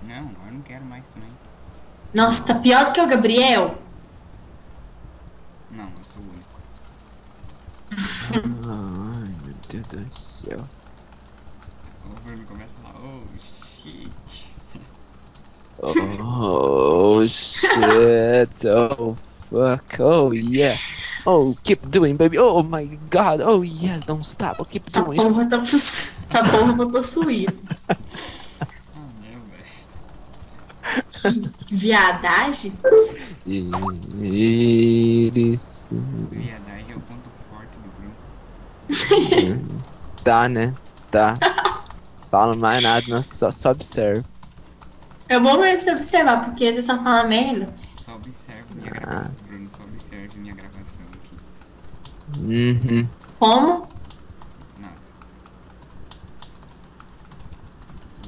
Não, agora eu não quero mais também. Nossa, tá pior do que o Gabriel. Não, eu sou o único. Ai, meu Deus do céu. O Bruno começa lá, oh shit. Oh shit. Oh fuck. Oh yeah. Oh, keep doing, baby. Oh my god. Oh yes, don't stop. Oh, keep Essa doing. porra tá essa porra foi possuída. Ah, não, velho. Que viadagem. Eles. Viadagem é o ponto forte do Bruno. Tá, né? Tá. Fala mais nada, não, só observa. É bom você observar, porque você só fala merda. Só observe minha Ah. gravação, Bruno. Só observe minha gravação aqui. Uhum. Como? Nada.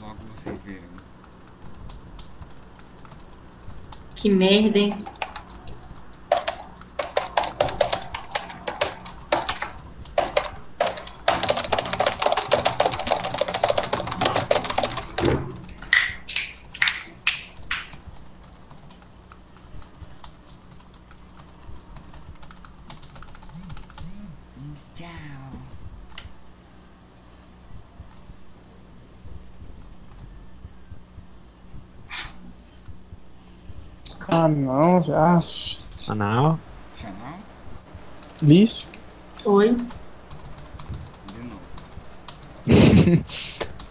Logo vocês verão. Que merda, hein? Tchau. Ah, não, já. Ah, não. Chanel? Lixo. Oi. De novo.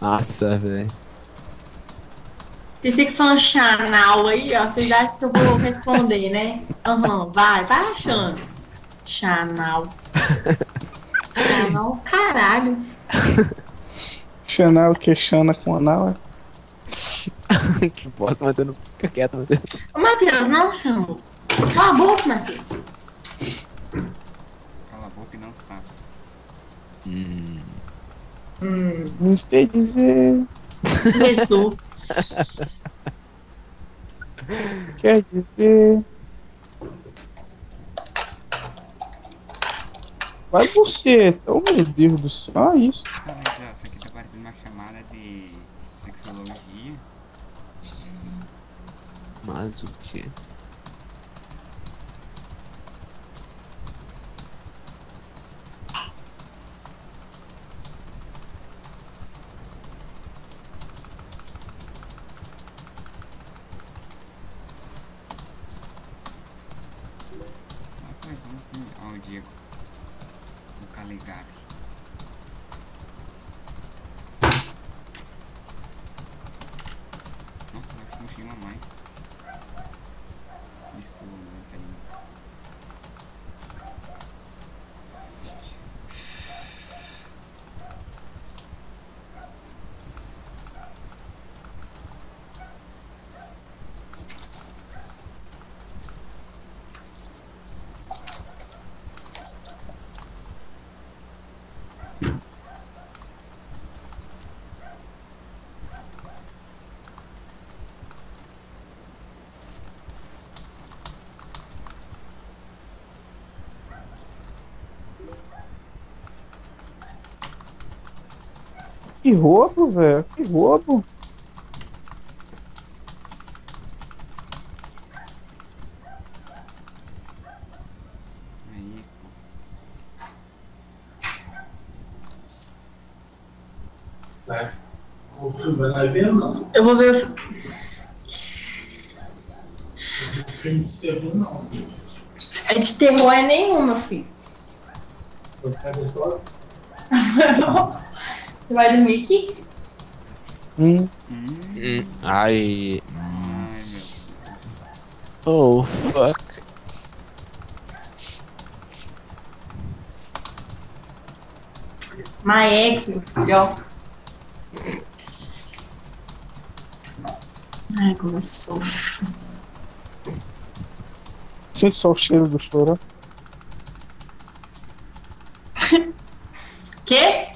Nossa, velho. Vocês ficam falando Chanel aí, ó. Vocês acham que eu vou responder, né? Aham, vai achando. Chanel. Chanel, caralho. Chanel que chana com anal, é? Que bosta, mas eu não fica quieto, meu Deus. Ô, Matheus, não chamamos. Cala a boca, Matheus. Cala a boca e não se tapa. Não sei dizer. Começou. Quer dizer. Vai você, oh meu Deus do céu, ah, isso. Sabe, isso aqui tá parecendo uma chamada de sexologia. Mas o quê? Nossa, mas vamos ter... Ó, o Diego. O Calegari. Nossa, acho que não chama mais. Isso, não tem. Que roubo, velho, que roubo. Aí, Eu vou ver. É de terror é nenhuma, filho. Você vai dormir aqui? Ai. ai, meu Deus. Oh, fuck. My ex, meu filho, ó. Ai, começou. Sente só o cheiro do choro. Quê?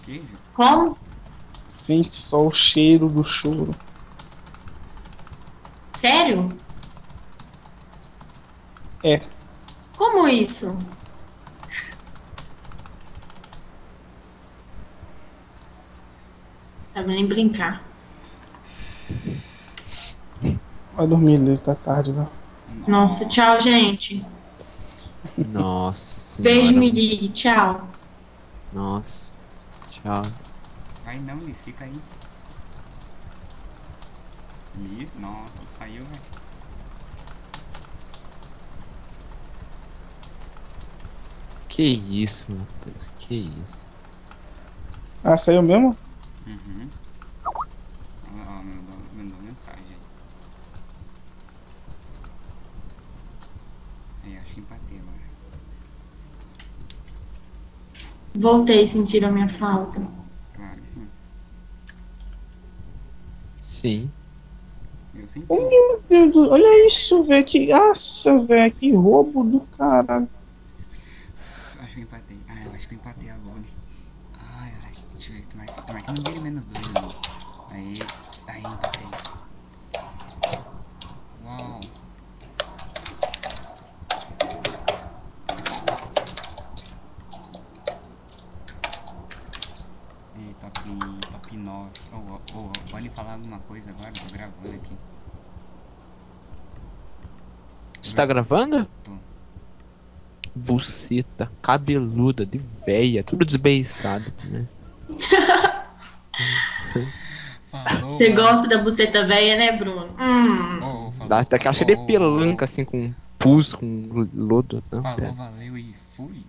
Que? Como? Sente só o cheiro do choro. Sério? É. Como isso? Tá nem brincar. Vai dormir, Liz, tá tarde, velho. Nossa, tchau, gente. Nossa senhora. Beijo, me ligue, tchau. Nossa. Tchau. Vai não, Liz, fica aí. Ih, nossa, saiu, velho. Que isso, meu Deus. Que isso. Ah, saiu mesmo? Uhum. Ó, mandou mensagem aí. Acho que empatei agora. Voltei, sentiram a minha falta. Claro que sim. Sim. Eu senti. Oh, meu Deus, olha isso, velho. Que. Nossa, velho. Que roubo do caralho. Acho que eu empatei. Ah, eu acho que eu empatei a Lone. Ai, deixa eu ver. Tomara que não vire menos 2 ali. Aí, empatei. Uau. E top 9. Pode falar alguma coisa agora? Tô gravando aqui. Você tá gravando? Tô. Buceta, cabeluda, de véia, tudo desbeiçado, né? Falou, Você mano. gosta da buceta velha, né, Bruno? Falou, Daquela cheia de pelanca, assim, com pus, com lodo. Não, Falou, pera. valeu e fui.